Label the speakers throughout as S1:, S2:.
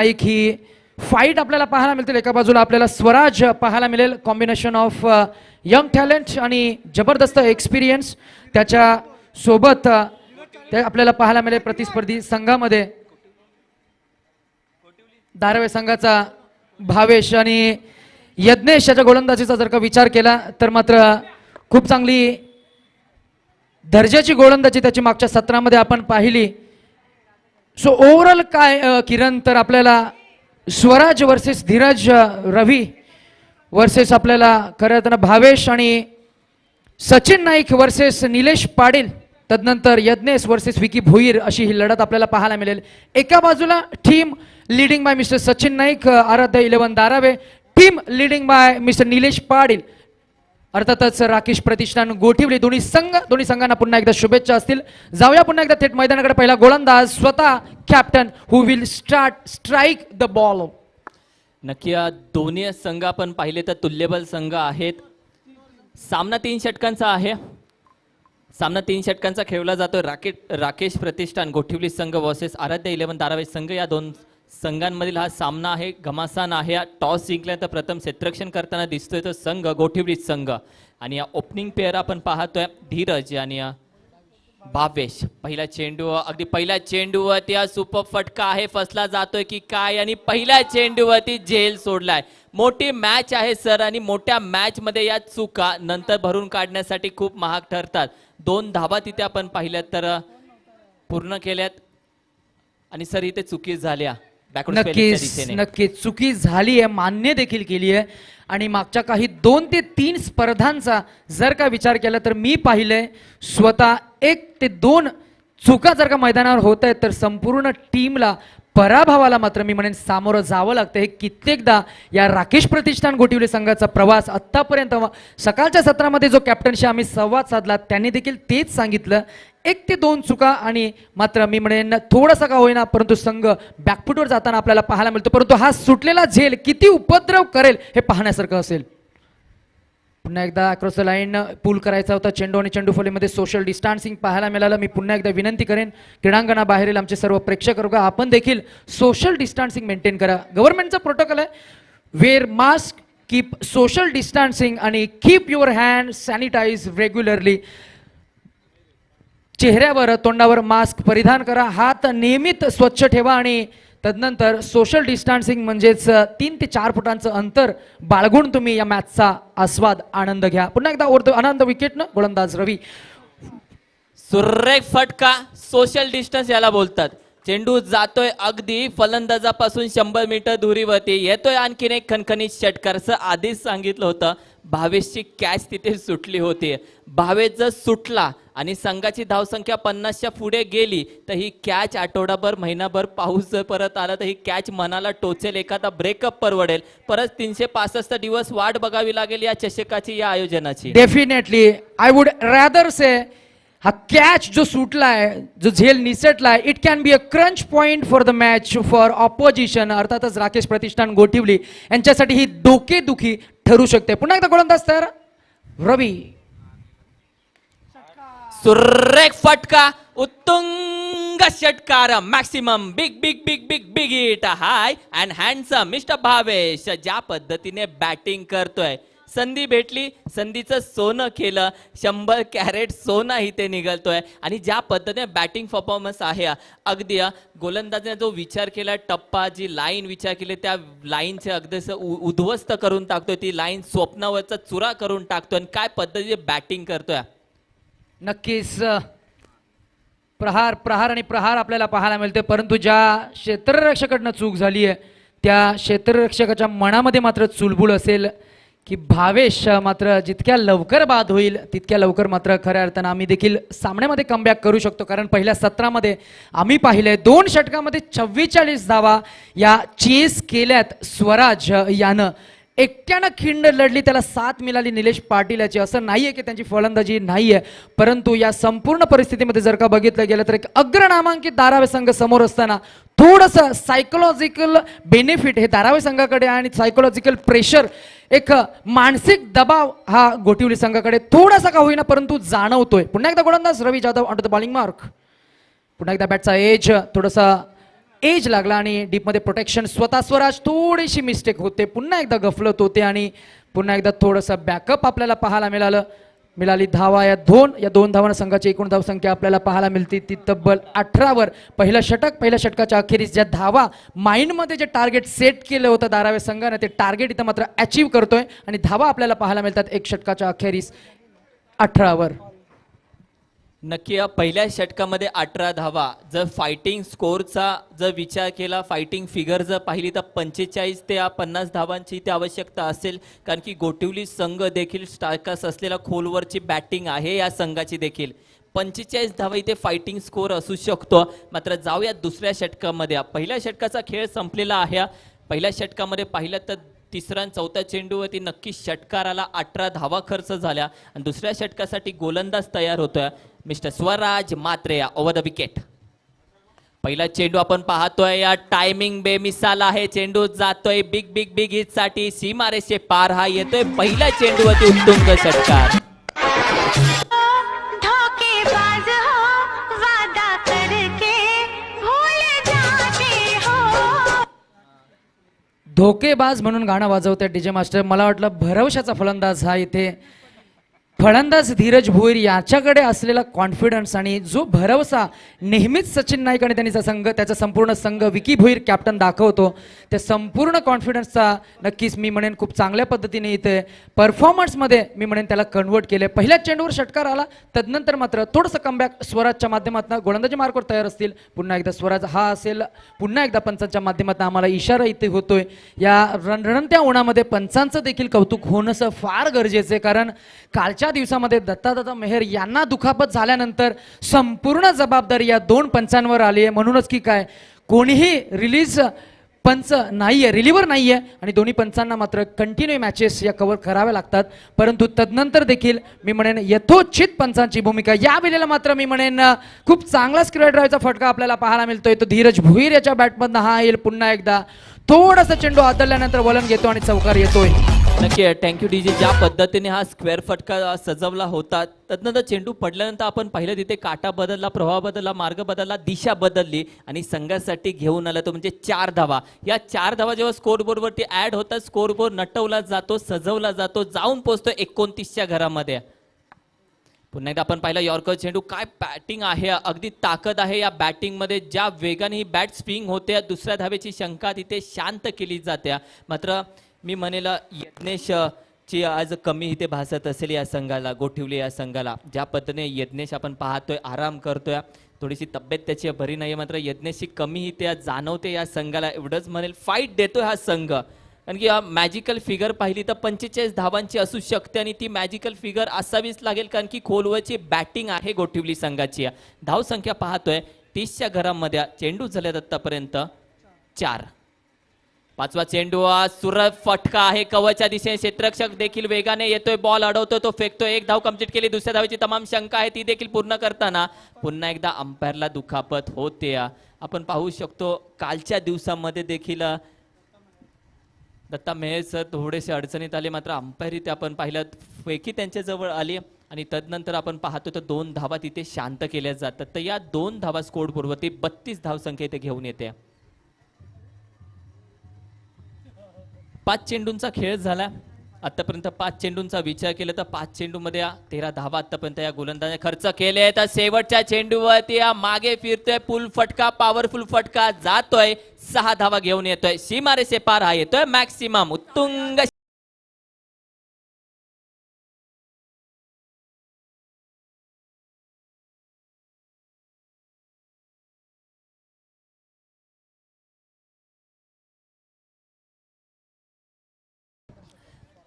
S1: एक ही फाईट आपल्याला पाहायला मिळतील. एका बाजूला आपल्याला स्वराज पाहायला मिळेल, कॉम्बिनेशन ऑफ यंग टॅलेंट आणि जबरदस्त एक्सपिरियन्स. त्याच्या सोबत ते आपल्याला पाहायला मिळेल प्रतिस्पर्धी संघामध्ये धारावे संघाचा भावेश आणि यज्ञेश याच्या गोलंदाजीचा जर का विचार केला तर मात्र खूप चांगली दर्जाची गोलंदाजी त्याची मागच्या सत्रामध्ये आपण पाहिली. सो ओव्हरऑल काय किरण, तर आपल्याला स्वराज वर्सेस धीरज रवी वर्सेस आपल्याला खरं तर भावेश आणि सचिन नाईक वर्सेस निलेश पाटील, तदनंतर यज्ञेश वर्सेस विकी भोईर अशी ही लढत आपल्याला पाहायला मिळेल. एका बाजूला team leading by mister Sachin Naik Aradhya 11 Dharave, team leading by mister Nilesh Patil अर्थातच राकेश प्रतिष्ठान गोठिवली. दोन्ही संघांना पुन्हा एकदा शुभेच्छा असतील. जाऊया पुन्हा एकदा थेट मैदानाकडे. पहिला गोलंदाज स्वतः captain who will strike the ball.
S2: नक्की दोन्ही संघ आपण पाहिले तर तुल्यबल संघ आहेत. सामना 3 षटकांचा आहे. सामना 3 षटकांचा खेळला जातो. राकेश प्रतिष्ठान गोठिवली संघ वर्सेस आराध्य 11 धारावे संघ, या दोन संघांमधील हा सामना आहे. घमासान आहे. टॉस जिंकल्यानंतर प्रथम क्षेत्ररक्षण करताना दिसतोय तो संघ गोठिवली संघ. आणि या ओपनिंग पेअर आपण पाहतोय धीरज आणि भावेश. पहिला चेंडू, अगदी पहिल्या चेंडूवरती हा सुपर फटका आहे, फसला जातोय की काय, आणि पहिल्या चेंडूवरती झेल सोडलाय. मोठी मॅच आहे सर, आणि मोठ्या मॅच मध्ये या चुका नंतर भरून काढण्यासाठी खूप महाग ठरतात. 2 धावा तिथे आपण पाहिल्यात तर पूर्ण केल्यात, आणि सर इथे चुकी झाल्या.
S1: नक्कीच चुकी झाली आहे, मान्य देखील केली आहे. आणि मागच्या काही 2 ते 3 स्पर्धांचा जर का विचार केला तर मी पाहिलंय स्वतः 1 ते 2 चुका जर का मैदानावर होत आहेत तर संपूर्ण टीमला पराभवाला मात्र मी म्हणेन सामोरं जावं लागतं. हे कित्येकदा या राकेश प्रतिष्ठान गोठिवली संघाचा प्रवास आत्तापर्यंत सकाळच्या सत्रामध्ये जो कॅप्टनशी आम्ही संवाद साधला त्यांनी देखील तेच सांगितलं. 1 ते 2 चुका आणि मात्र मी म्हणेन थोडासा का होईना परंतु संघ बॅकफुटवर जाताना आपल्याला पाहायला मिळतो. परंतु हा सुटलेला झेल किती उपद्रव करेल हे पाहण्यासारखं असेल. पुन्हा एकदा अक्रॉस द लाईन पूल करायचा होता चेंडू, आणि चेंडू फॉलीमध्ये सोशल डिस्टन्सिंग पाहायला मिळालं. मी पुन्हा एकदा विनंती करेन क्रीडांगणाबाहेरील आमचे सर्व प्रेक्षक वर्ग, आपण देखील सोशल डिस्टन्सिंग मेंटेन करा. गव्हर्नमेंटचा प्रोटोकॉल आहे, wear mask, keep social distancing आणि keep your hand sanitise regularly. चेहऱ्यावर तोंडावर मास्क परिधान करा, हात नियमित स्वच्छ ठेवा, आणि तदनंतर सोशल डिस्टन्सिंग म्हणजेच 3 ते 4 फुटांचं अंतर बाळगून तुम्ही या मॅचचा आस्वाद आनंद घ्या. पुन्हा एकदा ओरतो आनंद विकेटनं गोलंदाज रवी.
S2: सुरेख फटका, सोशल डिस्टन्स याला बोलतात. चेंडू जातोय अगदी फलंदाजापासून 100 मीटर दुरीवरती, येतोय आणखीन एक खणखणीत षटकार. असं आधीच सांगितलं होतं, भावेशची कॅच तिथे सुटली होती. भावेश जर सुटला आणि संघाची धावसंख्या 50च्या पुढे गेली तर ही कॅच आठवडाभर महिनाभर पाऊस जर परत आला तर ही कॅच मनाला टोचेल. एखादा ब्रेकअप परवडेल. परत 365 दिवस वाट बघावी लागेल या चषकाची, या आयोजनाची.
S1: Definitely I would rather say हा कॅच जो सुटलाय, जो झेल निसटलाय, it can be a crunch point for the match for opposition. अर्थातच राकेश प्रतिष्ठान गोठिवली यांच्यासाठी ही डोकेदुखी ठरू शकते. पुन्हा एकदा गोलंदाज तयार रवी.
S2: सुरेख फटका, उत्तुंग षटकार, maximum big big big big big hit, high and handsome mister Bhavesh. ज्या पद्धतीने बॅटिंग करतोय, संधी भेटली, संधीचं सोनं केलं. 100 कॅरेट सोनं इथे निघलतोय. आणि ज्या पद्धतीने बॅटिंग परफॉर्मन्स आहे, अगदी गोलंदाजाने जो विचार केला, टप्पा जी लाईन विचार केली त्या लाईनचे अगदी उद्ध्वस्त करून टाकतोय. ती लाईन स्वप्नावरचा चुरा करून टाकतोय. आणि काय पद्धतीने बॅटिंग करतोय.
S1: नक्कीच प्रहार आणि प्रहार आपल्याला पाहायला मिळते. परंतु ज्या क्षेत्ररक्षकाकडनं चूक झाली आहे त्या क्षेत्ररक्षकाच्या मनामध्ये मात्र चुलबुल असेल की भावेश मात्र जितक्या लवकर बाद होईल तितक्या लवकर मात्र खऱ्या अर्थानं आम्ही देखील सामन्यामध्ये कमबॅक करू शकतो. कारण पहिल्या सत्रामध्ये आम्ही पाहिलंय 2 षटकामध्ये 44 धावा या चेस केल्यात स्वराज यानं. एकट्यानं खिंड लढली, त्याला साथ मिळाली निलेश पाटील याची. असं नाहीये की त्यांची फलंदाजी नाहीये, परंतु या संपूर्ण परिस्थितीमध्ये जर का बघितलं गेलं तर एक अग्रनामांकित धारावे संघ समोर असताना थोडंसं सायकोलॉजिकल बेनिफिट हे धारावे संघाकडे आणि सायकोलॉजिकल प्रेशर, एक मानसिक दबाव हा गोठिवली संघाकडे थोडासा का होईना परंतु जाणवतोय. पुन्हा एकदा गोलंदाज Ravi Jadhav on to the bowling mark. पुन्हा एकदा बॅटचा एज थोडासा एज लागला आणि डीपमध्ये प्रोटेक्शन स्वतः स्वराज थोडीशी मिस्टेक होते, पुन्हा एकदा गफलत होते आणि पुन्हा एकदा थोडंसं बॅकअप आपल्याला पाहायला मिळाली धावा. या दोन धावांना संघाची एकूण धावसंख्या आपल्याला पाहायला मिळते ती तब्बल 18वर. पहिल्या षटकाच्या अखेरीस ज्या धावा माइंडमध्ये जे टार्गेट सेट केलं होतं धारावी संघाने ते टार्गेट इथं मात्र अचीव करतोय आणि धावा आपल्याला पाहायला मिळतात एक षटकाच्या अखेरीस 18वर.
S2: नक्की या पहिल्या षटकामध्ये 18 धावा. जर फायटिंग स्कोरचा जर विचार केला, फायटिंग फिगर जर पाहिली तर 45 ते 50 धावांची इथे आवश्यकता असेल, कारण की गोटिवली संघ देखील स्टार्कर्स असलेला खोलवरची बॅटिंग आहे या संघाची देखील. 45 धावा इथे फायटिंग स्कोर असू शकतो. मात्र जाऊया दुसऱ्या षटकामध्ये. पहिल्या षटकाचा खेळ संपलेला आहे. पहिल्या षटकामध्ये पाहिलं तर तिसरा आणि चौथ्या चेंडूवरती नक्की षटकाराला 18 धावा खर्च झाल्या आणि दुसऱ्या षटकासाठी गोलंदाज तयार होतोय mister Swaraj Matre over the wicket. पहिला चेंडू आपण पाहतोय, या टायमिंग बेमिसाल आहे. चेंडू जातोय बिग बिग बिग हिट साठी, सीमारेषे पार हा येतोय पहिल्या चेंडूवरती उत्तुंग षटकार.
S1: धोकेबाज म्हणून गाणं वाजवतोय डीजे मास्टर. मला वाटलं भरवशाचा फलंदाज हा इथे फलंदाज धीरज भोईर याच्याकडे असलेला कॉन्फिडन्स आणि जो भरवसा नेहमीच सचिन नाईक आणि त्यांचा संघ, त्याचा संपूर्ण संघ विकी भोईर कॅप्टन दाखवतो, त्या संपूर्ण कॉन्फिडन्सचा नक्कीच मी म्हणेन खूप चांगल्या पद्धतीने इथे परफॉर्मन्समध्ये मी म्हणेन त्याला कन्वर्ट केले. पहिल्या चेंडूवर षटकार आला, तदनंतर मात्र थोडंसं कमबॅक स्वराजच्या माध्यमातून गोलंदाजी मार्कवर तयार असतील. पुन्हा एकदा स्वराज हा असेल, पुन्हा एकदा पंचांच्या माध्यमातून आम्हाला इशारा इथे होतोय. या रणरणत्या उन्हामध्ये पंचांचं देखील कौतुक होणं फार गरजेचं आहे, कारण कालच्या दिवसामध्ये दत्ता मेहर यांना दुखापत झाल्यानंतर संपूर्ण जबाबदारी या दोन पंचांवर आली आहे. म्हणूनच की काय कोणीही रिलीज पंच नाहीये, रिलीव्हर नाहीये आणि दोन्ही पंचांना मात्र कंटिन्यू मॅचेस या कव्हर कराव्या लागतात. परंतु तदनंतर देखील मी म्हणेन यथोचित पंचांची भूमिका. या वेळेला मात्र मी म्हणेन खूप चांगला स्क्वेअर ड्राईव्हचा फटका आपल्याला पाहायला मिळतोय. तो धीरज भोईर याच्या बॅटमधनं हा येईल. पुन्हा एकदा थोडासा चेंडू आदळल्यानंतर वलन घेतो आणि चौकार येतोय.
S2: नक्की थँक्यू डीजे. ज्या पद्धतीने हा स्क्वेअर फटका सजवला होता, तदनंतर चेंडू पडल्यानंतर आपण पाहिलं तिथे काटा बदलला, प्रवाह बदलला, मार्ग बदलला, दिशा बदलली आणि संघासाठी घेऊन आला तो म्हणजे 4 धावा. या 4 धावा जेव्हा स्कोरबोर्डवरती ऍड होतात, स्कोरबोर्ड नटवला जातो, सजवला जातो, जाऊन पोहोचतो 29च्या घरामध्ये. पुन्हा एकदा आपण पाहिलं यॉर्कर चेंडू, काय बॅटिंग आहे, अगदी ताकद आहे या बॅटिंग मध्ये. ज्या वेगाने ही बॅट स्विंग होते, दुसऱ्या धावेची शंका तिथे शांत केली जाते. मात्र मी म्हणेल यज्ञेश ची आज कमी इथे भासत असेल या संघाला, गोठिवली या संघाला. ज्या पद्धतीने यज्ञेश आपण पाहतोय आराम करतोय, थोडीशी तब्येत त्याची बरी नाही, मात्र यज्ञेशची कमी इथे जाणवते या संघाला. एवढंच म्हणेल फाईट देतोय हा संघ, कारण की मॅजिकल फिगर पाहिली तर 45 धावांची असू शकते आणि ती मॅजिकल फिगर असावीच लागेल, कारण की खोलवरची बॅटिंग आहे गोठिवली संघाची. धाव संख्या पाहतोय 30च्या घरामध्ये. चेंडू झाल्यात आतापर्यंत 4. 5वा चेंडू सुरत फटका आहे कवच्या दिशेने. क्षेत्ररक्षक देखील वेगाने येतोय, बॉल अडवतोय, तो फेकतोय. 1 धाव कंप्लीट केली. दुसऱ्या धावेची तमाम शंका आहे ती देखील पूर्ण करताना पुन्हा एकदा अंपायरला दुखापत होते. आपण पाहू शकतो कालच्या दिवसामध्ये देखील दत्ता मेहर सर थोडेसे अडचणीत आले, मात्र अंपायर इथे आपण पाहिलं फेकी त्यांच्या जवळ आली आणि तदनंतर आपण पाहतो तर 2 धावा तिथे शांत केल्या जातात. तर या 2 धावा स्कोर पूर्वती 32 धावसंख्या इथे घेऊन येते. 5 चेंडूंचा खेळ झाला आतापर्यंत. 5 चेंडूंचा विचार केला तर 5 चेंडूमध्ये 13 धावा आतापर्यंत या गोलंदाजाने खर्च केले. तर शेवटच्या चेंडूवरती मागे फिरतोय, पुल फटका, पॉवरफुल फटका जातोय, 6 धावा घेऊन येतोय. सीमारेषे पार हा येतोय मॅक्सिमम उत्तुंग.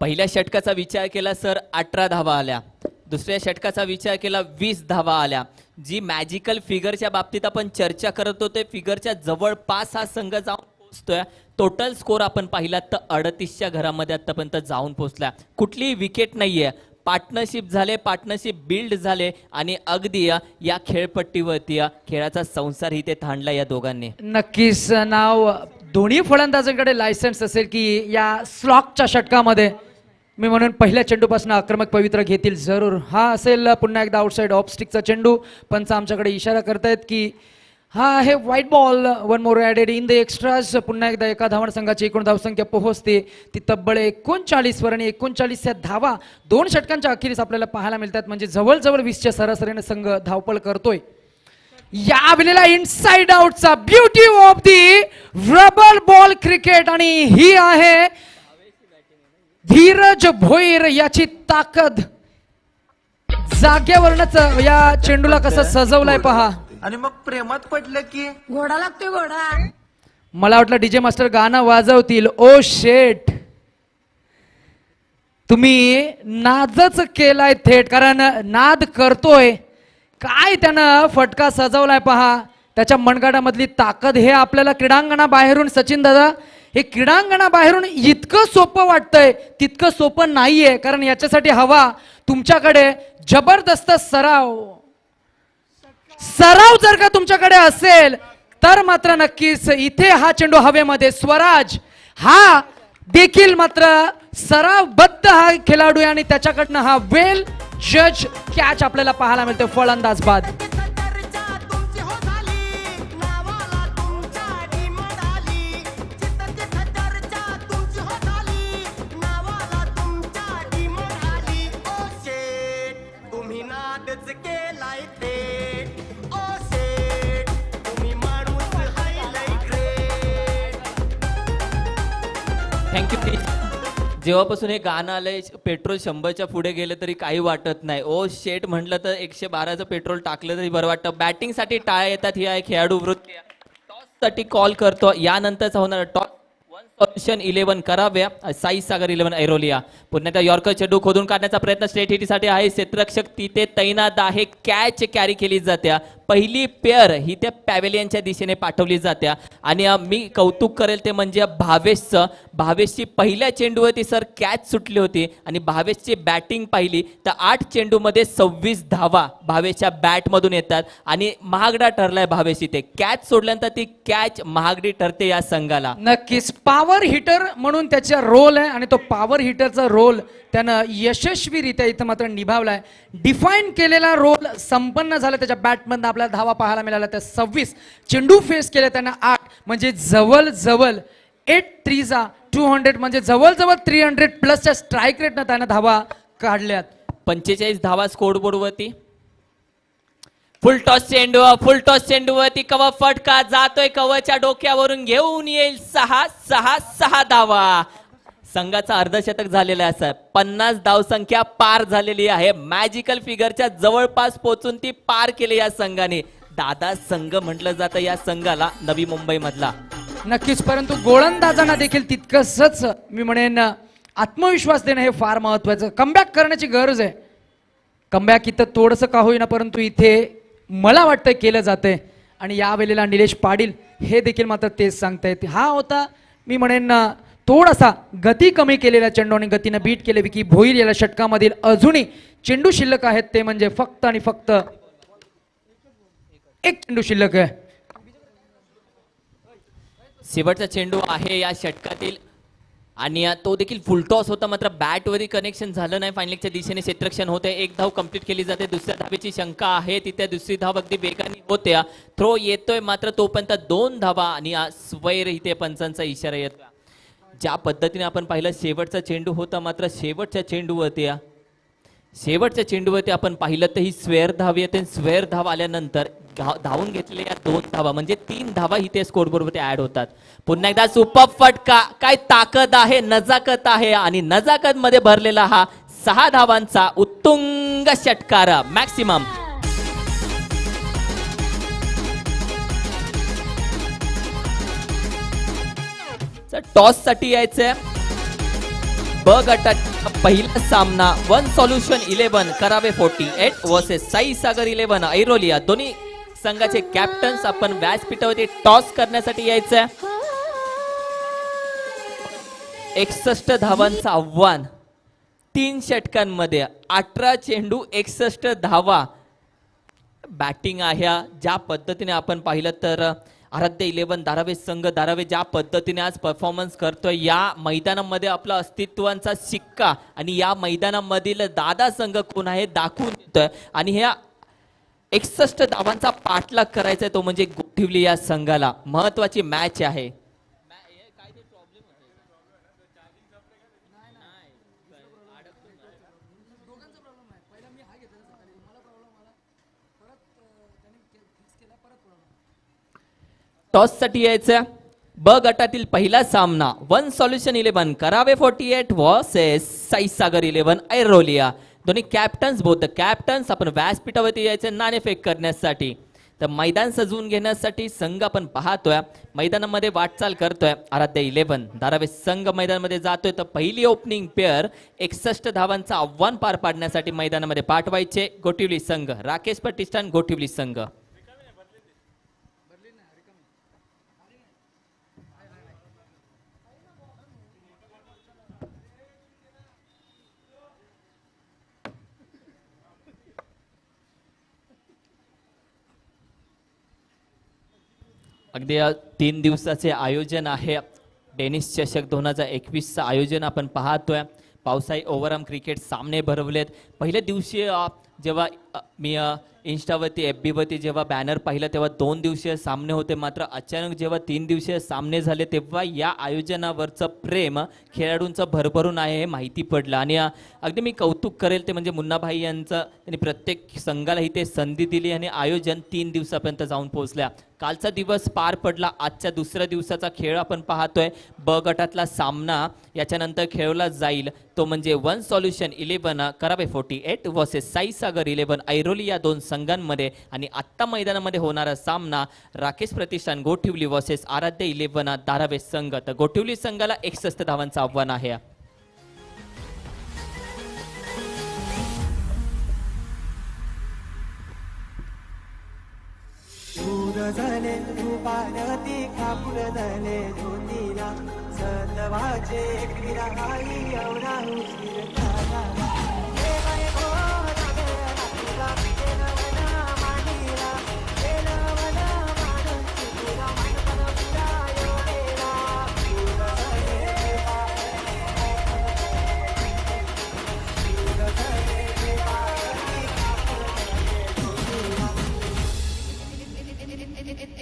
S2: पहिल्या षटकाचा विचार केला सर 18 धावा आल्या. दुसऱ्या षटकाचा विचार केला 20 धावा आल्या. जी मॅजिकल फिगरच्या बाबतीत आपण चर्चा करत होते, फिगरच्या जवळपास हा संघ जाऊन पोहोचतोय. टोटल स्कोर आपण पाहिला तर 38च्या घरामध्ये आतापर्यंत जाऊन पोहोचला. कुठलीही विकेट नाहीये, पार्टनरशिप झाले, पार्टनरशिप बिल्ड झाले आणि अगदी या खेळपट्टीवरती खेळाचा संसार इथे थांडला या दोघांनी.
S1: नक्कीच नाव दोन्ही फलंदाजांकडे लायसन्स असेल की या स्लॉकच्या षटकामध्ये मी म्हणून पहिल्या चेंडूपासून आक्रमक पवित्र घेतील जरूर. हा असेल पुन्हा एकदा आउटसाइड ऑफ स्टिकचा चेंडू. पंच आमच्याकडे इशारा करतायत की हा आहे white ball. One more added in the extras. पुन्हा एकदा एका धावण संघाची एकूण धावसंख्या पोहोचते ती तब्बल 39 वर आणि 39 धावा 2 षटकांच्या अखेरीस आपल्याला पाहायला मिळतात. म्हणजे जवळजवळ 20च्या सरासरीने संघ धावपळ करतोय. या वेळेला इनसाइड आउटचा beauty of the rubber ball cricket आणि ही आहे धीरज भोईर याची ताकद. जाग्यावरनच या चेंडूला कसं सजवलंय पहा.
S3: आणि मग प्रेमात पडलं की
S4: घोडा लागतोय घोडा.
S1: मला वाटलं डीजे मास्टर गाणं वाजवतील. ओ शेट, तुम्ही नादच केलाय थेट. कारण नाद करतोय काय त्यानं फटका सजवलाय पहा. त्याच्या मनगटामधली ताकद हे आपल्याला क्रीडांगणाबाहेरून सचिन दादा हे क्रीडांगणाबाहेरून इतकं सोपं वाटतंय तितकं सोपं नाहीये. कारण याच्यासाठी हवा तुमच्याकडे जबरदस्त सराव जर का तुमच्याकडे असेल तर मात्र नक्कीच इथे हा चेंडू हवेमध्ये स्वराज हा देखील मात्र सरावबद्ध हा खेळाडू आहे आणि त्याच्याकडनं हा वेल जज कॅच आपल्याला पाहायला मिळतो फलंदाज बाद.
S2: थँक्यू. जेव्हापासून हे गाणं आलंय पेट्रोल 100च्या पुढे गेलं तरी काही वाटत नाही. ओ शेट म्हटलं तर 112चं पेट्रोल टाकलं तरी बरं वाटतं. बॅटिंगसाठी टाळ्या येतात. ही आहे खेळाडू वृत्ती. टॉससाठी कॉल करतो. यानंतरचा होणार टॉस. सोल्युशन 11 कराव्या साई सागर 11 ऐरोलिया. पुन्हा त्या यॉर्कर चेंडू खोदून काढण्याचा प्रयत्न स्ट्रेट हिटीसाठी आहे. क्षेत्ररक्षक तिथे तैनात आहे. कॅच कॅरी केली जात्या. पहिली पेअर ही त्या पॅव्हेलियनच्या दिशेने पाठवली जात्या. आणि मी कौतुक करेल ते म्हणजे भावेशची पहिल्या चेंडूवरती सर कॅच सुटली होती आणि भावेशची बॅटिंग पाहिली तर 8 चेंडूमध्ये 26 धावा भावेशच्या बॅटमधून येतात आणि महागडा ठरलाय भावेश. इथे कॅच सोडल्यानंतर ती कॅच महागडी ठरते या संघाला.
S1: नक्कीच पॉवर हिटर म्हणून त्याचा रोल आहे आणि तो पॉवर हिटरचा रोल त्यानं यशस्वीरित्या इथं मात्र निभावलाय. डिफाईन केलेला रोल संपन्न झाला. त्याच्या बॅटमधनं आपल्याला धावा पाहायला मिळाला. त्या 26 चेंडू फेस केले त्यानं 8 म्हणजे जवळ 8 3 200 म्हणजे जवळ 300 प्लसच्या स्ट्राईक रेटनं त्यानं धावा काढल्यात.
S2: 45 धावा स्कोरबोर्डवरती. फुल टॉस चेंडूवरती कव फटका जातोय. कवच्या डोक्यावरून घेऊन येईल 6 धावा. संघाचा अर्धशतक झालेला आहे. 50 धावसंख्या पार झालेली आहे. मॅजिकल फिगरच्या जवळपास पोहोचून ती पार केली या संघाने. दादा संघ म्हटलं जातं या संघाला नवी मुंबई मधला.
S1: नक्कीच, परंतु गोलंदाजांना देखील तितकंच मी म्हणेन आत्मविश्वास देणं हे फार महत्वाचं. कमबॅक करण्याची गरज आहे. कमबॅक इथं थोडंसं का होईना परंतु इथे मला वाटतं केलं जातंय. आणि या वेळेला निलेश पाटील हे देखील मात्र तेच सांगतायत. हा होता मी म्हणेन थोडासा गती कमी केलेला चेंडू आणि गतीनं बीट केले विकी भोईर याला षटकामधील अजूनही चेंडू शिल्लक आहेत ते म्हणजे फक्त आणि फक्त एक चेंडू शिल्लक आहे.
S2: शेवटचा चेंडू आहे या षटकातील आणि तो देखील फुलटॉस होता. मात्र बॅटवरही कनेक्शन झालं नाही. फायनलच्या दिशेने क्षेत्ररक्षण होते. 1 धाव कंप्लीट केली जाते. दुसऱ्या धावेची शंका आहे तिथे दुसरी धाव अगदी वेगाने होत्या. थ्रो येतोय मात्र तोपर्यंत 2 धावा आणि स्वैर इथे पंचांचा इशारा येतो. ज्या पद्धतीने आपण पाहिलं शेवटचा चेंडू होता मात्र शेवटच्या चेंडूवरती आपण पाहिलं तर ही स्वेअर धाव येते. स्वेअर धाव आल्यानंतर धावून घेतलेल्या या 2 धावा म्हणजे 3 धावा इथे स्कोरबोर्डवरती ऍड होतात. पुन्हा एकदा सुपर फटका. काय ताकद आहे, नजाकत आहे आणि नजाकत मध्ये भरलेला हा 6 धावांचा उत्तुंग षटकार मॅक्सिमम. टॉस साठी यायचंय. ब गटात पहिला सामना 1 सोल्युशन 11 करावे 48 वर्सेस साई सागर 11 ऐरोलिया. दोन्ही संघाचे कॅप्टन्स आपण व्यासपीठावरती टॉस करण्यासाठी यायचंय. 61 धावांचं आव्हान 3 षटकांमध्ये 18 चेंडू 61 धावा. बॅटिंग आहे ज्या पद्धतीने आपण पाहिलं तर आराध्य 11 धारावे संघ धारावे ज्या पद्धतीने आज परफॉर्मन्स करतोय या मैदानामध्ये आपला अस्तित्वाचा शिक्का आणि या मैदानामधील दादा संघ कोण आहे दाखवून देतोय. आणि ह्या 61 धावांचा पाठलाग करायचा तो म्हणजे गोठिवली या संघाला. महत्वाची मॅच आहे. टॉस साठी यायचं. ब गटातील पहिला सामना वन सोल्युशन 11 करावे 48 वर्सेस साईसागर 11 ऐरोलिया. दोन्ही कॅप्टन्स बोथ कॅप्टन्स आपण व्यासपीठावरती यायचे नाणेफेक करण्यासाठी. तर मैदान सजवून घेण्यासाठी संघ आपण पाहतोय मैदानामध्ये वाटचाल करतोय. आराध्य 11 धारावे संघ मैदानामध्ये जातोय. तर पहिली ओपनिंग पेअर 61 धावांचं आव्हान पार पाडण्यासाठी मैदानामध्ये पाठवायचे गोठिवली संघ. राकेश प्रतिष्ठान गोठिवली संघ. अगदी 3 दिवसाचे आयोजन आहे. डेनिस चषक 2021 आयोजन आपण पाहतोय. पावसाळी ओव्हरआर्म क्रिकेट सामने भरवलेत. पहिल्या दिवशी जेव्हा मी इंस्टावरती FB वरती जेव्हा बॅनर पाहिलं तेव्हा 2 दिवसीय सामने होते. मात्र अचानक जेव्हा 3 दिवसीय सामने झाले तेव्हा या आयोजनावरचं प्रेम खेळाडूंचं भरभरून आहे हे माहिती पडलं. आणि अगदी मी कौतुक करेल ते म्हणजे मुन्नाभाई यांचं. त्यांनी प्रत्येक संघाला इथे संधी दिली आणि आयोजन 3 दिवसापर्यंत जाऊन पोहोचल्या. कालचा दिवस पार पडला. आजच्या दुसऱ्या दिवसाचा खेळ आपण पाहतोय. ब गटातला सामना याच्यानंतर खेळला जाईल तो म्हणजे वन सोल्युशन 11 करावे 48 वर्सेस साईसागर 11 ऐरोली या दोन संघांमध्ये. आणि आत्ता मैदानामध्ये होणारा सामना राकेश प्रतिष्ठान गोठिवली वर्सेस आराध्य 11 धारावे संघ. तर गोठिवली संघाला 61 धावांचं आव्हान आहे.
S4: दूर झाले पार्वती कापूर झाले ज्योतीला सतवाचे क्रीडा आई एवढा उशीर झाला.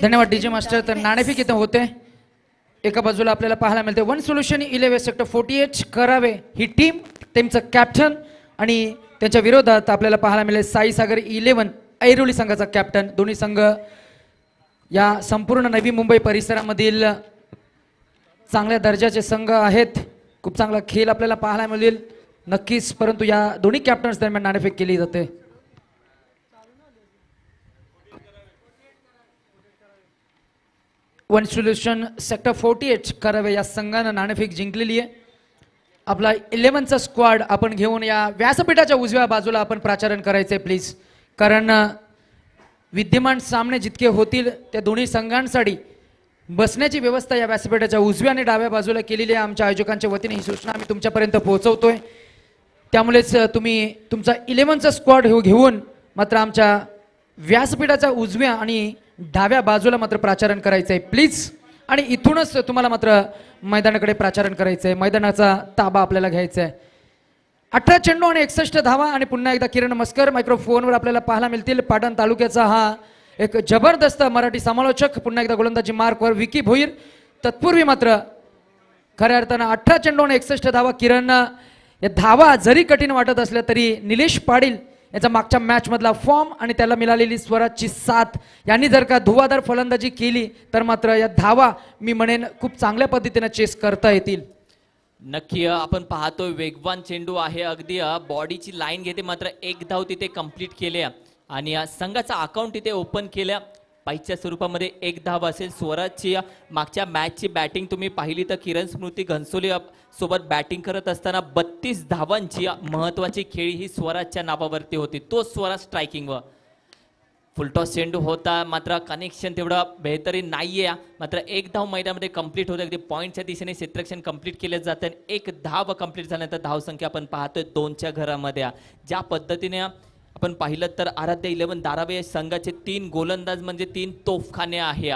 S1: धन्यवाद डीजे मास्टर. तर नाणेफेक इथं होते. एका बाजूला आपल्याला पाहायला मिळते वन सोल्युशन 11 सेक्टर 48 करावे ही टीमचं कॅप्टन आणि त्यांच्या विरोधात आपल्याला पाहायला मिळेल साईसागर 11 ऐरोली संघाचा कॅप्टन. दोन्ही संघ या संपूर्ण नवी मुंबई परिसरामधील चांगल्या दर्जाचे संघ आहेत. खूप चांगला खेळ आपल्याला पाहायला मिळेल नक्कीच. परंतु या दोन्ही कॅप्टन्स दरम्यान नाणेफेक केली जाते. वन सोल्युशन सेक्टर 48 करावे या संघानं नाणेफेक जिंकलेली आहे. आपला 11चा स्क्वॉड आपण घेऊन या व्यासपीठाच्या उजव्या बाजूला आपण प्राचारण करायचंय प्लीज. कारण विद्यमान सामने जितके होतील त्या दोन्ही संघांसाठी बसण्याची व्यवस्था या व्यासपीठाच्या उजव्या आणि डाव्या बाजूला केलेली आहे. आमच्या आयोजकांच्या वतीने ही सूचना आम्ही तुमच्यापर्यंत पोहोचवतोय. त्यामुळेच तुम्ही तुमचा 11चा स्क्वॉड घेऊन मात्र आमच्या व्यासपीठाच्या उजव्या आणि डाव्या बाजूला मात्र प्राचारण करायचंय प्लीज. आणि इथूनच तुम्हाला मात्र मैदानाकडे प्राचारण करायचंय. मैदानाचा ताबा आपल्याला घ्यायचा आहे. 18 चेंडू आणि 61 धावा. आणि पुन्हा एकदा किरण मस्कर मायक्रोफोनवर आपल्याला पाहायला मिळतील. पाटण तालुक्याचा हा एक जबरदस्त मराठी समालोचक. पुन्हा एकदा गोलंदाजी मार्कवर विकी भोईर. तत्पूर्वी मात्र खऱ्या अर्थानं 18 चेंडू आणि 61 धावा. किरण या धावा जरी कठीण वाटत असल्या तरी निलेश पाटील याचा मागच्या मॅच मधला फॉर्म आणि त्याला मिळालेली स्वराजची साथ यांनी जर का धुवाधार फलंदाजी केली तर मात्र या धावा मी म्हणेन खूप चांगल्या पद्धतीने चेस करता येतील.
S2: नक्की आपण पाहतोय वेगवान चेंडू आहे. अगदी बॉडीची लाईन घेते मात्र एक धाव तिथे कंप्लीट केल्या आणि संघाचा अकाउंट तिथे ओपन केल्या. पाहिच्या स्वरूपामध्ये एक धाव असेल. स्वराजची मागच्या मॅचची बॅटिंग तुम्ही पाहिली तर किरण स्मृती घनसोली सोबत बॅटिंग करत असताना 32 धावांची महत्वाची खेळी ही स्वराजच्या नावावरती होती. तो स्वराज स्ट्रायकिंगवर फुलटॉस चेंडू होता मात्र कनेक्शन तेवढं बेहतरीन नाहीये. मात्र एक धाव मैदानामध्ये कंप्लीट होते. अगदी पॉईंटच्या दिशेने क्षेत्ररक्षण कंप्लीट केलं जातं. एक धाव कंप्लीट झाल्यानंतर धावसंख्या आपण पाहतोय 2च्या घरामध्ये. ज्या पद्धतीने आपण पाहिलं तर आराध्य 11 धारावे संघाचे 3 गोलंदाज म्हणजे 3 तोफखाने आहे.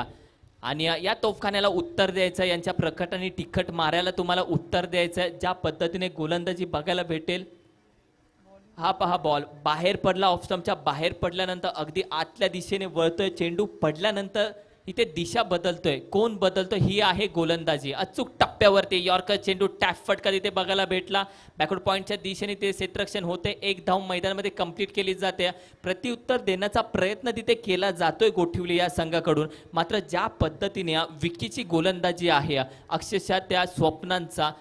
S2: आणि या तोफखान्याला उत्तर द्यायचं, यांच्या प्रकट आणि तिखट माऱ्याला तुम्हाला उत्तर द्यायचं. ज्या पद्धतीने गोलंदाजी बघायला भेटेल हा पहा बॉल बाहेर पडला, ऑफ स्टंपच्या बाहेर पडल्यानंतर अगदी आतल्या दिशेने वळतोय, चेंडू पडल्यानंतर इथे दिशा बदलतोय, कोण बदलतोय ही आहे गोलंदाजी. अचूक टप्प्यावरती यॉर्कर चेंडू टॅप फटका तिथे बघायला भेटला. बॅकवर्ड पॉईंटच्या दिशेने ते क्षेत्ररक्षण होते, एक धाव मैदानामध्ये कंप्लीट केली जाते. प्रत्युत्तर देण्याचा प्रयत्न तिथे केला जातोय गोठिवली या संघाकडून. मात्र ज्या पद्धतीने विकीची गोलंदाजी आहे अक्षरशः त्या स्वप्नांचा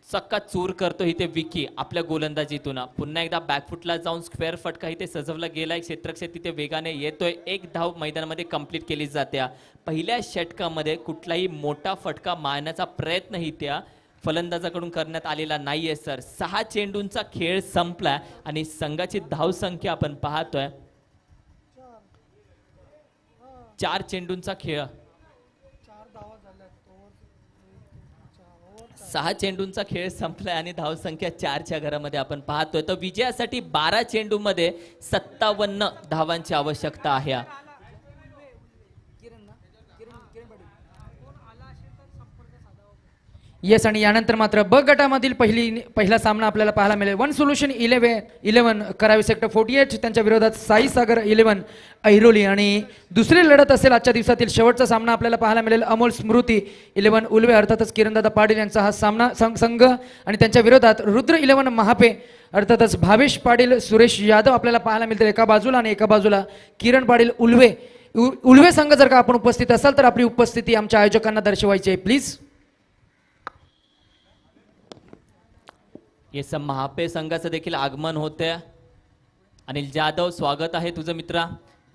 S2: चक्का चूर करतो इथे विकी आपल्या गोलंदाजीतून. पुन्हा एकदा बॅकफुटला जाऊन स्क्वेअर फटका इथे सजवला गेलाय, क्षेत्ररक्षण तिथे वेगाने येतोय, एक धाव मैदानामध्ये कंप्लीट केली जाते. पहिल्या षटकामध्ये कुठलाही मोठा फटका मारण्याचा प्रयत्नही त्या फलंदाजाकडून करण्यात आलेला नाहीये सर. 6 चेंडूंचा खेळ संपला आणि संघाची धावसंख्या आपण पाहतोय 4 चेंडूंचा खेळ, 6 चेंडूंचा खेळ संपलाय आणि धावसंख्या 4च्या घरामध्ये आपण पाहतोय. तर विजयासाठी 12 चेंडूमध्ये 57 धावांची आवश्यकता आहे.
S1: येस, आणि यानंतर मात्र ब गटामधील पहिला सामना आपल्याला पाहायला मिळेल. वन सोल्युशन 11 करावी सेक्टर 48 त्यांच्या विरोधात साई सागर 11 ऐरोली. आणि दुसरी लढत असेल आजच्या दिवसातील शेवटचा सामना आपल्याला पाहायला मिळेल अमोल स्मृती 11 उल्वे अर्थातच किरणदादा पाटील यांचा हा सामना संघ, आणि त्यांच्या विरोधात रुद्र 11 महापे अर्थातच भावेश पाटील सुरेश यादव आपल्याला पाहायला मिळतील एका बाजूला, आणि एका बाजूला किरण पाटील उल्वे संघ. जर का आपण उपस्थित असाल तर आपली उपस्थिती आमच्या आयोजकांना दर्शवायची आहे प्लीज.
S2: येस, महापे संघाचं देखील आगमन होते. अनिल जाधव स्वागत आहे तुझं मित्रा.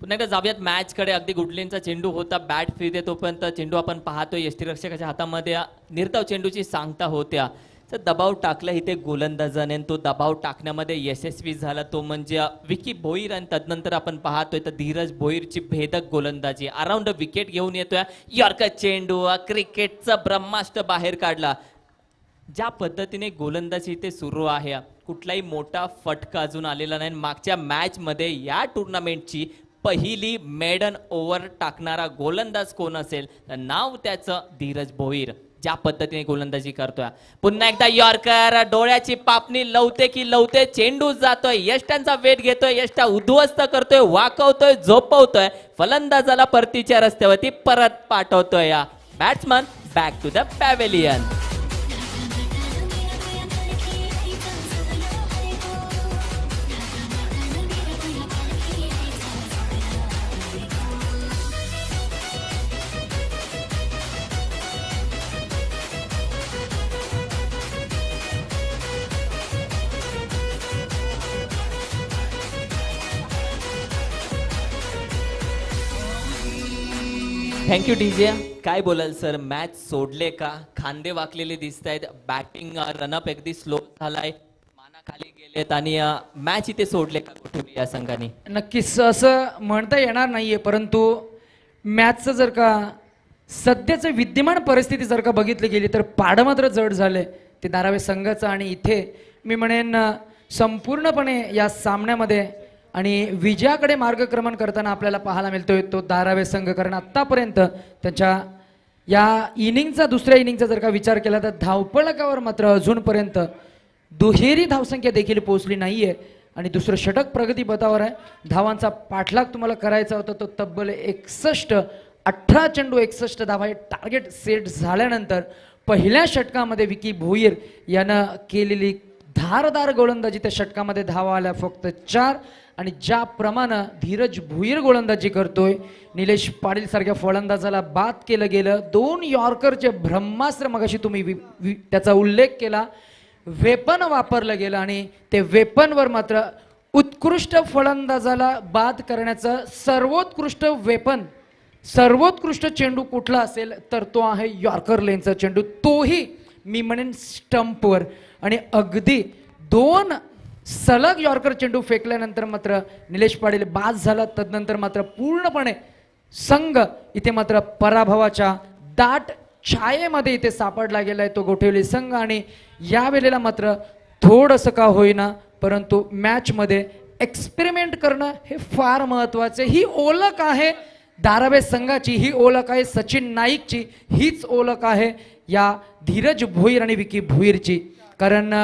S2: पुन्हा एकदा जाऊयात मॅच कडे. अगदी गुडलींचा चेंडू होता, बॅट फिरते तोपर्यंत चेंडू आपण पाहतोय यष्टीरक्षकाच्या हातामध्ये निर्धाव चेंडूची सांगता होत्या. तर दबाव टाकला इथे गोलंदाजाने, तो दबाव टाकण्यामध्ये यशस्वी झाला तो म्हणजे विकी भोईर. आणि तदनंतर आपण पाहतोय तर धीरज भोईरची भेदक गोलंदाजी, अराउंड विकेट घेऊन येतोय. यॉर्कर चेंडू क्रिकेटचा ब्रह्मास्त्र बाहेर काढला. ज्या पद्धतीने गोलंदाजी इथे सुरू आहे, कुठलाही मोठा फटका अजून आलेला नाही. मागच्या मॅच मध्ये या टुर्नामेंटची पहिली मेडन ओव्हर टाकणारा गोलंदाज कोण असेल तर नाव त्याचं धीरज भोईर. ज्या पद्धतीने गोलंदाजी करतोय, पुन्हा एकदा यॉर्कर डोळ्याची पापणी लावते की लावते, चेंडू जातोय, यष्ट्यांचा वेट घेतोय, यष्ट्या उद्ध्वस्त करतोय, वाकवतोय, झोपवतोय, फलंदाजाला परतीच्या रस्त्यावरती परत पाठवतोय. Batsman back to the pavilion. Thank you DJ. काय बोलाल सर, मॅच सोडले का? खांदे वाकलेले दिसत आहेत, बॅटिंग रनअप अगदी स्लो झालाय, माना खाली गेलेत आणि मॅच इथे सोडले का कुठे या संघाने?
S1: नक्कीच असं म्हणता येणार नाहीये, परंतु मॅचचं जर का सध्याचं विद्यमान परिस्थिती जर का बघितली गेली तर पाड मात्र जड झाले ते धारावे संघाचं. आणि इथे मी म्हणेन संपूर्णपणे या सामन्यामध्ये आणि विजयाकडे मार्गक्रमण करताना आपल्याला पाहायला मिळतोय तो धारावे संघ. कारण आत्तापर्यंत त्यांच्या या इनिंगचा, दुसऱ्या इनिंगचा जर का विचार केला तर धावफलकावर मात्र अजूनपर्यंत दुहेरी धावसंख्या देखील पोहोचली नाहीये. आणि दुसरं षटक प्रगती पथावर आहे. धावांचा पाठलाग तुम्हाला करायचा होता तो तब्बल 18 चेंडू 61 धावा हे टार्गेट सेट झाल्यानंतर पहिल्या षटकामध्ये विकी भोईर यानं केलेली धारदार गोलंदाजी, त्या षटकामध्ये धावा आल्या फक्त 4. आणि ज्याप्रमाणे धीरज भोईर गोलंदाजी करतोय, निलेश पाटील सारख्या फलंदाजाला बाद केलं गेलं. 2 यॉर्करचे ब्रह्मास्त्र मगाशी तुम्ही त्याचा उल्लेख केला, वेपन वापरलं गेलं आणि ते वेपनवर मात्र उत्कृष्ट फलंदाजाला बाद करण्याचं सर्वोत्कृष्ट वेपन, सर्वोत्कृष्ट चेंडू कुठला असेल तर तो आहे यॉर्कर लेनचा चेंडू, तोही मी म्हणेन स्टंपवर. आणि अगदी 2 सलग यॉर्कर चेंडू फेकल्यानंतर मात्र निलेश पाटील बाद झाला. तदनंतर मात्र पूर्णपणे संघ इथे मात्र पराभवाच्या दाट छायेमध्ये इथे सापडला गेलाय तो गोठेवली संघ. आणि या वेळेला मात्र थोडंसं का होईना परंतु मॅचमध्ये एक्सपेरिमेंट करणं हे फार महत्त्वाचं. ही ओळख आहे धारावे संघाची, ही ओळख आहे सचिन नाईकची, हीच ओळख आहे या धीरज भोईर आणि विकी भोईरची. कारण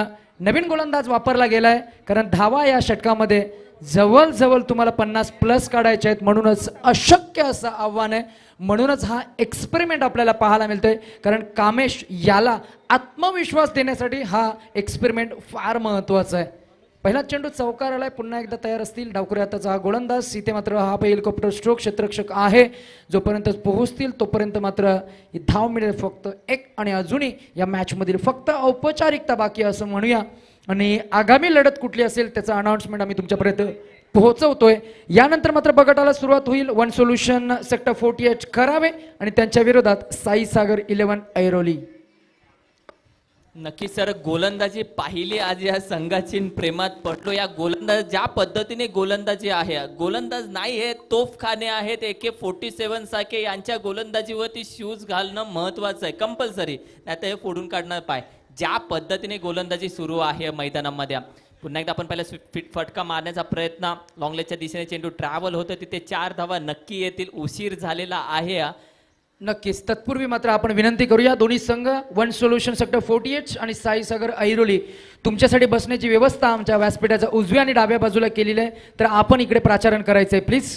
S1: नवीन गोलंदाज वापरला गेलाय, कारण धावा या षटकामध्ये जवळजवळ तुम्हाला 50+ काढायचे आहेत, म्हणूनच अशक्य असं आव्हान आहे. म्हणूनच हा एक्सपेरिमेंट आपल्याला पाहायला मिळतोय, कारण कामेश याला आत्मविश्वास देण्यासाठी हा एक्सपेरिमेंट फार महत्वाचा आहे. पहिला चेंडू चौकार आलाय, पुन्हा एकदा तयार असतील डावकरी हाताचा हा गोलंदाज. इथे मात्र हा हेलिकॉप्टर स्ट्रोक क्षेत्ररक्षक आहे, जोपर्यंत पोहोचतील तोपर्यंत मात्र ही धाव मिळेल फक्त एक. आणि अजूनही या मॅच मधील फक्त औपचारिकता बाकी असं म्हणूया, आणि आगामी लढत कुठली असेल त्याचं अनाउन्समेंट आम्ही तुमच्यापर्यंत पोहोचवतोय. यानंतर मात्र बगटाला सुरुवात होईल. वन सोल्युशन सेक्टर 48 करावे आणि त्यांच्या विरोधात साई सागर 11 ऐरोली.
S2: नक्की सर, गोलंदाजी पाहिली आज या संघाची प्रेमात पडलो. या गोलंदाज ज्या पद्धतीने गोलंदाजी आहे, गोलंदाज नाही आहे, तोफखाने आहेत AK-47 सारखे. यांच्या गोलंदाजीवरती शूज घालणं महत्वाचं आहे, कंपल्सरी, नाही तर हे फोडून काढणार पाय. ज्या पद्धतीने गोलंदाजी सुरू आहे मैदानामध्ये, पुन्हा एकदा आपण पहिला फटका मारण्याचा प्रयत्न, लॉंगलेजच्या दिशेने चेंडू ट्रॅव्हल होतं, तिथे 4 धावा नक्की येतील. उशीर झालेला आहे.
S1: नक्कीच. तत्पूर्वी मात्र आपण विनंती करूया, दोन्ही संघ वन सोल्युशन सेक्टर 48 आणि साई सागर ऐरोली तुमच्यासाठी बसण्याची व्यवस्था आमच्या व्यासपीठाच्या उजव्या आणि डाव्या बाजूला केलेली आहे, तर आपण इकडे प्राचारण करायचंय please.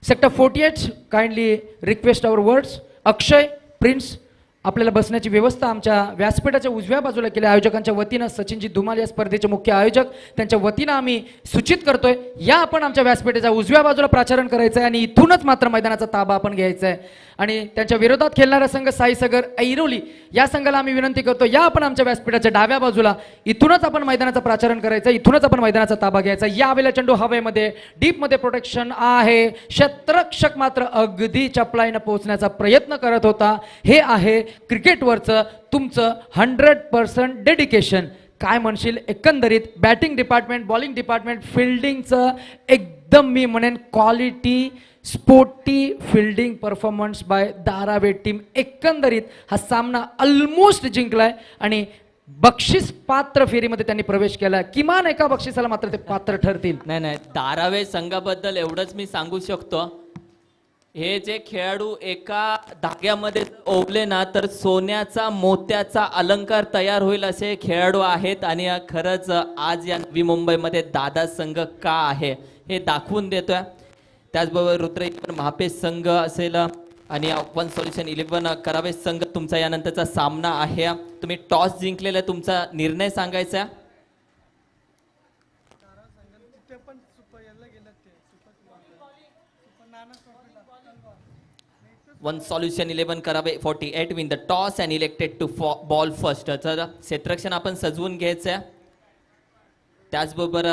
S1: Sector 48 kindly request our words. Akshay, Prince, आपल्याला बसण्याची व्यवस्था आमच्या व्यासपीठाच्या उजव्या बाजूला केल्या. आयोजकांच्या वतीनं सचिनजी धुमाल या स्पर्धेचे मुख्य आयोजक, त्यांच्या वतीनं आम्ही सूचित करतोय, या आपण आमच्या व्यासपीठाच्या उजव्या बाजूला प्राचारण करायचं आहे आणि इथूनच मात्र मैदानाचा ताबा आपण घ्यायचा आहे. आणि त्यांच्या विरोधात खेळणारा संघ साई सागर ऐरोली, या संघाला आम्ही विनंती करतो, या आपण आमच्या व्यासपीठाच्या डाव्या बाजूला, इथूनच आपण मैदानाचं प्राचारण करायचं, इथूनच आपण मैदानाचा ताबा घ्यायचा. या वेळेला चेंडू हवेमध्ये डीपमध्ये प्रोटेक्शन आहे. क्षेत्ररक्षक मात्र अगदी चपलाईनं पोहोचण्याचा प्रयत्न करत होता. हे आहे क्रिकेटवरचं तुमचं 100% डेडिकेशन. काय म्हणशील एकंदरीत बॅटिंग डिपार्टमेंट, बॉलिंग डिपार्टमेंट, फिल्डिंगचं एकदम मी म्हणेन quality sporty fielding performance by Dharave team. एकंदरीत हा सामना ऑलमोस्ट जिंकलाय आणि बक्षीस पात्र फेरीमध्ये त्यांनी प्रवेश केला. किमान एका बक्षिसाला मात्र ते पात्र ठरतील.
S2: नाही, धारावे संघाबद्दल एवढंच मी सांगू शकतो, हे जे खेळाडू एका धाग्यामध्ये ओवले ना तर सोन्याचा मोत्याचा अलंकार तयार होईल असे खेळाडू आहेत. आणि खरंच आज या नवी मुंबईमध्ये दादा संघ का आहे हे दाखवून देतोय. त्याचबरोबर रुद्र महापेश संघ असेल आणि वन सोल्युशन 11 करावे संघ तुमचा यानंतरचा सामना आहे. तुम्ही टॉस जिंकलेला, तुमचा निर्णय सांगायचा. वन सोल्युशन 11 करावे 48 win the toss and elected to ball first. तर क्षेत्ररक्षण आपण सजवून घ्यायचं आहे. त्याचबरोबर